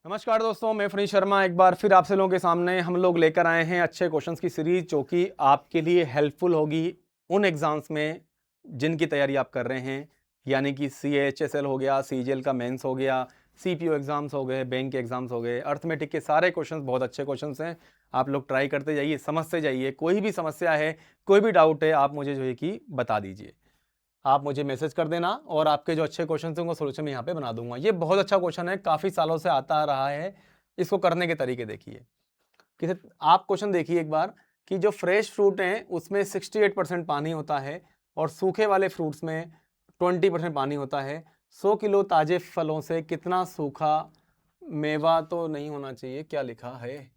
नमस्कार दोस्तों, मैं फरीद शर्मा एक बार फिर आपसे लोगों के सामने हम लोग लेकर आए हैं अच्छे क्वेश्चंस की सीरीज जो कि आपके लिए हेल्पफुल होगी उन एग्जाम्स में जिनकी तैयारी आप कर रहे हैं। यानी कि CHSL हो गया, CGL का मेंस हो गया, CPO एग्जाम्स हो गए, बैंक के एग्जाम्स हो गए, अर्थमेटिक के सारे क्वेश्चंस बहुत अच्छे क्वेश्चंस हैं। आप लोग ट्राई करते जाइए, समझते जाइए। कोई भी समस्या है, कोई भी डाउट है, आप मुझे जो है कि बता दीजिए। आप मुझे मैसेज कर देना और आपके जो अच्छे क्वेश्चन हैं उनको सोल्यूशन मैं यहाँ पे बना दूंगा। ये बहुत अच्छा क्वेश्चन है, काफ़ी सालों से आता आ रहा है। इसको करने के तरीके देखिए। किसे आप क्वेश्चन देखिए एक बार कि जो फ्रेश फ्रूट हैं उसमें 68% पानी होता है और सूखे वाले फ्रूट्स में 20% पानी होता है। 100 किलो ताजे फलों से कितना सूखा मेवा तो नहीं होना चाहिए, क्या लिखा है?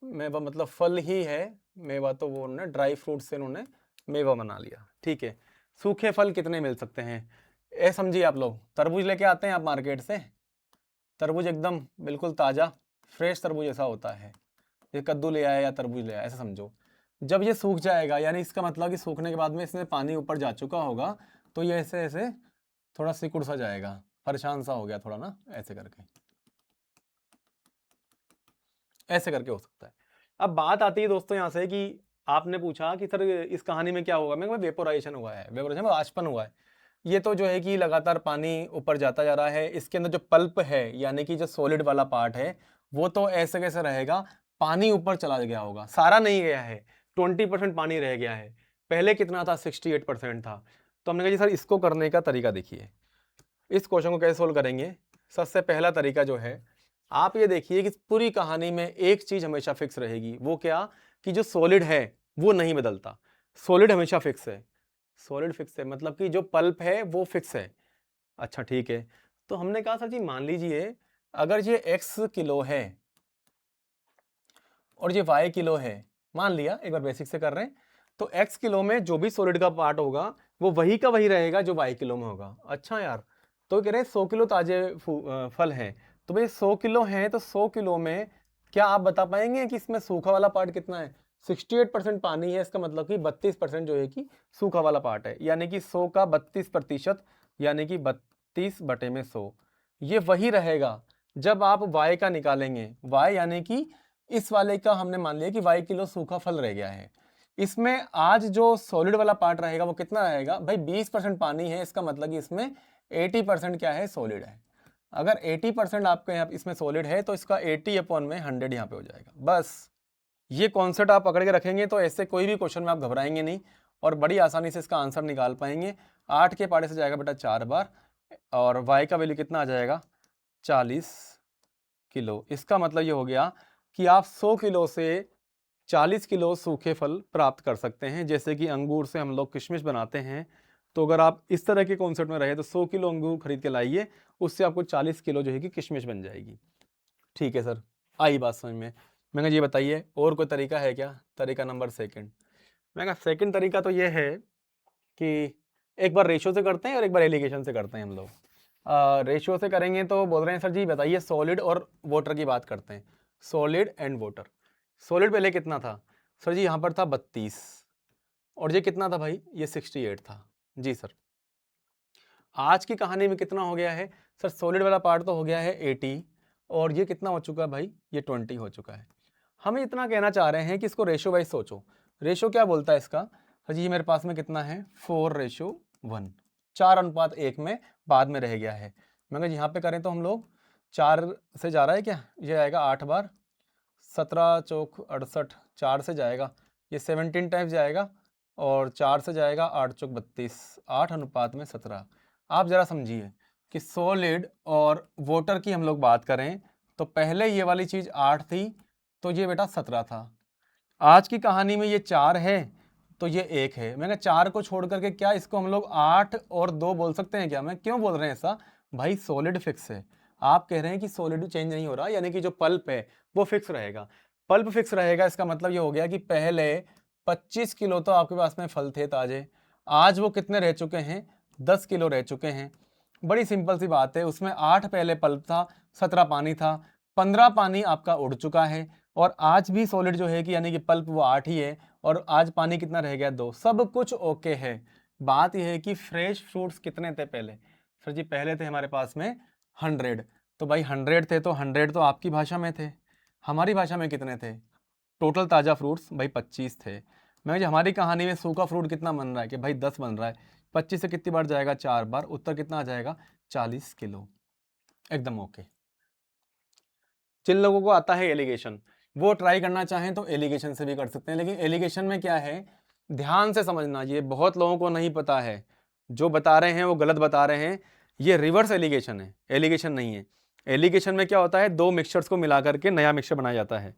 मेवा मतलब फल ही है, मेवा तो वो उन्होंने ड्राई फ्रूट से उन्होंने मेवा बना लिया। ठीक है, सूखे फल कितने मिल सकते हैं? ए समझिए आप लोग, तरबूज लेके आते हैं आप मार्केट से, तरबूज एकदम बिल्कुल ताज़ा फ्रेश तरबूज ऐसा होता है। ये कद्दू ले आया या तरबूज ले आया ऐसा समझो। जब ये सूख जाएगा यानी इसका मतलब कि सूखने के बाद में इसमें पानी ऊपर जा चुका होगा, तो ये ऐसे ऐसे थोड़ा सिकुड़ सा जाएगा, परेशान सा हो गया थोड़ा ना, ऐसे करके, ऐसे करके हो सकता है। अब बात आती है दोस्तों यहाँ से कि आपने पूछा कि सर इस कहानी में क्या होगा, मैं वेपोराइजेशन हुआ है, वेपोराइजेशन वाष्पन हुआ है। ये तो जो है कि लगातार पानी ऊपर जाता जा रहा है। इसके अंदर जो पल्प है यानी कि जो सॉलिड वाला पार्ट है वो तो ऐसे कैसे रहेगा, पानी ऊपर चला गया होगा, सारा नहीं गया है, 20% पानी रह गया है। पहले कितना था? 68% था। तो हमने कहा जी सर इसको करने का तरीका देखिए, इस क्वेश्चन को कैसे सोल्व करेंगे। सबसे पहला तरीका जो है, आप ये देखिए कि पूरी कहानी में एक चीज हमेशा फिक्स रहेगी। वो क्या? कि जो सॉलिड है वो नहीं बदलता, सॉलिड हमेशा फिक्स है। सॉलिड फिक्स है मतलब कि जो पल्प है वो फिक्स है। अच्छा ठीक है, तो हमने कहा सर जी मान लीजिए अगर ये x किलो है और ये y किलो है, मान लिया, एक बार बेसिक से कर रहे हैं, तो x किलो में जो भी सॉलिड का पार्ट होगा वो वही का वही रहेगा जो y किलो में होगा। अच्छा यार, तो कह रहे हैं 100 किलो ताजे फल हैं, तो भाई 100 किलो हैं तो 100 किलो में क्या आप बता पाएंगे कि इसमें सूखा वाला पार्ट कितना है? 68% पानी है, इसका मतलब कि 32% जो है कि सूखा वाला पार्ट है, यानी कि 100 का 32%, यानी कि 32/100 ये वही रहेगा जब आप y का निकालेंगे। y यानी कि इस वाले का हमने मान लिया कि y किलो सूखा फल रह गया है। इसमें आज जो सॉलिड वाला पार्ट रहेगा वो कितना रहेगा भाई? 20% पानी है, इसका मतलब कि इसमें 80% क्या है? सॉलिड है। अगर 80% आपके यहाँ इसमें सॉलिड है तो इसका 80/100 यहाँ पे हो जाएगा। बस ये कॉन्सेप्ट आप पकड़ के रखेंगे तो ऐसे कोई भी क्वेश्चन में आप घबराएंगे नहीं और बड़ी आसानी से इसका आंसर निकाल पाएंगे। 8 के पाड़े से जाएगा बेटा 4 बार और y का वैल्यू कितना आ जाएगा? 40 किलो। इसका मतलब ये हो गया कि आप 100 किलो से 40 किलो सूखे फल प्राप्त कर सकते हैं। जैसे कि अंगूर से हम लोग किशमिश बनाते हैं, तो अगर आप इस तरह के कॉन्सेप्ट में रहे तो 100 किलो अंगूर खरीद के लाइए, उससे आपको 40 किलो जो है कि किशमिश बन जाएगी। ठीक है सर, आई बात समझ में। मैं कहा ये बताइए और कोई तरीका है क्या? तरीका नंबर सेकंड, मैं कहा सेकंड तरीका तो ये है कि एक बार रेशियो से करते हैं और एक बार एलिगेशन से करते हैं हम लोग। रेशियो से करेंगे तो बोल रहे हैं सर जी बताइए सॉलिड और वाटर की बात करते हैं, सॉलिड एंड वाटर। सॉलिड पहले कितना था? सर जी यहाँ पर था 32 और ये कितना था भाई? ये 68 था। जी सर। आज की कहानी में कितना हो गया है? सर सॉलिड वाला पार्ट तो हो गया है 80 और ये कितना हो चुका है भाई? ये 20 हो चुका है। हम इतना कहना चाह रहे हैं कि इसको रेशियो वाइज सोचो। रेशियो क्या बोलता है इसका? सर जी मेरे पास में कितना है? 4:1, 4:1 में बाद में रह गया है। मगर यहाँ पे करें तो हम लोग 4 से जा रहा है क्या? ये आएगा 8 बार, 17 चौक 68, 4 से जाएगा, ये 17 टाइम्स जाएगा और 4 से जाएगा 8 चौक 32, 8:17। आप ज़रा समझिए कि सॉलिड और वाटर की हम लोग बात करें तो पहले ये वाली चीज़ 8 थी तो ये बेटा 17 था। आज की कहानी में ये 4 है तो ये 1 है। मैंने 4 को छोड़ करके क्या इसको हम लोग 8 और 2 बोल सकते हैं क्या? मैं क्यों बोल रहे हैं ऐसा भाई? सॉलिड फिक्स है। आप कह रहे हैं कि सॉलिड चेंज नहीं हो रहा, यानी कि जो पल्प है वो फिक्स रहेगा। पल्प फिक्स रहेगा, इसका मतलब ये हो गया कि पहले 25 किलो तो आपके पास में फल थे ताजे, आज वो कितने रह चुके हैं? 10 किलो रह चुके हैं। बड़ी सिंपल सी बात है, उसमें 8 पहले पल्प था, 17 पानी था, 15 पानी आपका उड़ चुका है और आज भी सॉलिड जो है कि यानी कि पल्प वो 8 ही है और आज पानी कितना रह गया? 2। सब कुछ ओके है। बात यह है कि फ्रेश फ्रूट्स कितने थे पहले? सर जी पहले थे हमारे पास में 100, तो भाई 100 थे, तो 100 तो आपकी भाषा में थे, हमारी भाषा में कितने थे? टोटल ताज़ा फ्रूट्स भाई 25 थे। मैं जी हमारी कहानी में सूखा फ्रूट कितना बन रहा है कि भाई 10 बन रहा है, 25 से कितनी बार जाएगा? 4 बार। उत्तर कितना आ जाएगा? 40 किलो। एकदम ओके। जिन लोगों को आता है एलिगेशन, वो ट्राई करना चाहें तो एलिगेशन से भी कर सकते हैं, लेकिन एलिगेशन में क्या है, ध्यान से समझना, ये बहुत लोगों को नहीं पता है, जो बता रहे हैं वो गलत बता रहे हैं। ये रिवर्स एलिगेशन है, एलिगेशन नहीं है। एलिगेशन में क्या होता है, दो मिक्सचर्स को मिला करके नया मिक्सचर बनाया जाता है।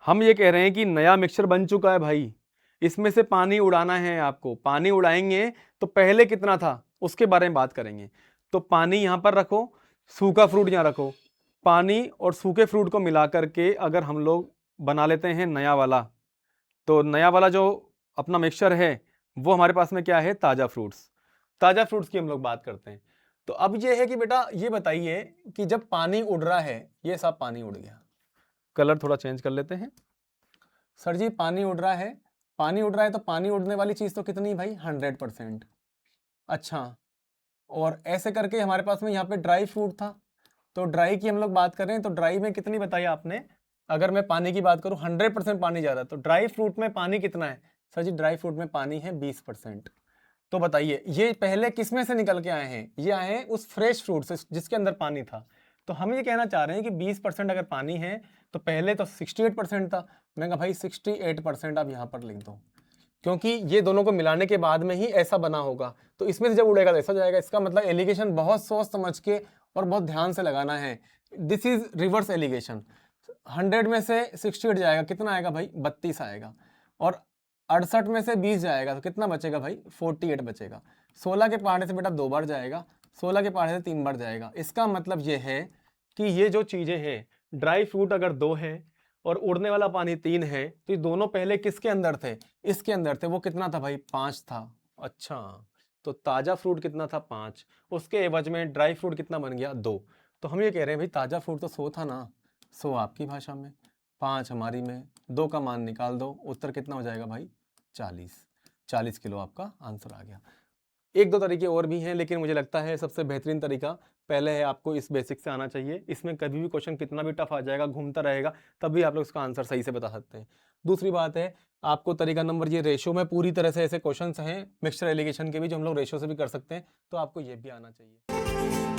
हम ये कह रहे हैं कि नया मिक्सचर बन चुका है भाई, इसमें से पानी उड़ाना है आपको। पानी उड़ाएंगे तो पहले कितना था उसके बारे में बात करेंगे। तो पानी यहाँ पर रखो, सूखा फ्रूट यहाँ रखो, पानी और सूखे फ्रूट को मिला करके अगर हम लोग बना लेते हैं नया वाला, तो नया वाला जो अपना मिक्सचर है वो हमारे पास में क्या है? ताज़ा फ्रूट्स। ताज़ा फ्रूट्स की हम लोग बात करते हैं। तो अब ये है कि बेटा ये बताइए कि जब पानी उड़ रहा है, ये सब पानी उड़ गया, कलर थोड़ा चेंज कर लेते हैं। सर जी पानी उड़ रहा है, पानी उड़ रहा है तो पानी उड़ने वाली चीज़ तो कितनी भाई? 100%। अच्छा, और ऐसे करके हमारे पास में यहाँ पे ड्राई फ्रूट था, तो ड्राई की हम लोग बात कर रहे हैं, तो ड्राई में कितनी बताई आपने? अगर मैं पानी की बात करूँ 100% पानी जा रहा है, तो ड्राई फ्रूट में पानी कितना है? सर जी ड्राई फ्रूट में पानी है 20%। तो बताइए ये पहले किस में से निकल के आए हैं? ये आए हैं उस फ्रेश फ्रूट से जिसके अंदर पानी था। तो हम ये कहना चाह रहे हैं कि 20% अगर पानी है तो पहले तो 68% था। मैं कहा भाई 68% आप यहाँ पर लिख दो, क्योंकि ये दोनों को मिलाने के बाद में ही ऐसा बना होगा। तो इसमें से जब उड़ेगा तो ऐसा जाएगा। इसका मतलब एलिगेशन बहुत सोच समझ के और बहुत ध्यान से लगाना है। This is reverse allegation. 100 में से 68 जाएगा, कितना आएगा भाई? 32 आएगा। और 68 में से 20 जाएगा तो कितना बचेगा भाई? 48 बचेगा। 16 के पहाड़े से बेटा 2 बार जाएगा, 16 के पहाड़े से 3 बार जाएगा। इसका मतलब ये है कि ये जो चीजें हैं, ड्राई फ्रूट अगर 2 है और उड़ने वाला पानी 3 है, तो ये दोनों पहले किसके अंदर थे? इसके अंदर थे। वो कितना था भाई? 5 था। अच्छा, तो ताजा फ्रूट कितना था? 5। उसके एवज में ड्राई फ्रूट कितना बन गया? 2। तो हम ये कह रहे हैं भाई ताजा फ्रूट तो 100 था ना, 100 आपकी भाषा में, 5 हमारी में, 2 का मान निकाल दो, उत्तर कितना हो जाएगा भाई? 40। 40 किलो आपका आंसर आ गया। एक दो तरीके और भी हैं, लेकिन मुझे लगता है सबसे बेहतरीन तरीका पहले है आपको इस बेसिक से आना चाहिए। इसमें कभी भी क्वेश्चन कितना भी टफ आ जाएगा, घूमता रहेगा, तब भी आप लोग इसका आंसर सही से बता सकते हैं। दूसरी बात है, आपको तरीका नंबर ये रेशो में पूरी तरह से ऐसे क्वेश्चंस हैं मिक्सचर एलिगेशन के भी जो हम लोग रेशो से भी कर सकते हैं, तो आपको ये भी आना चाहिए।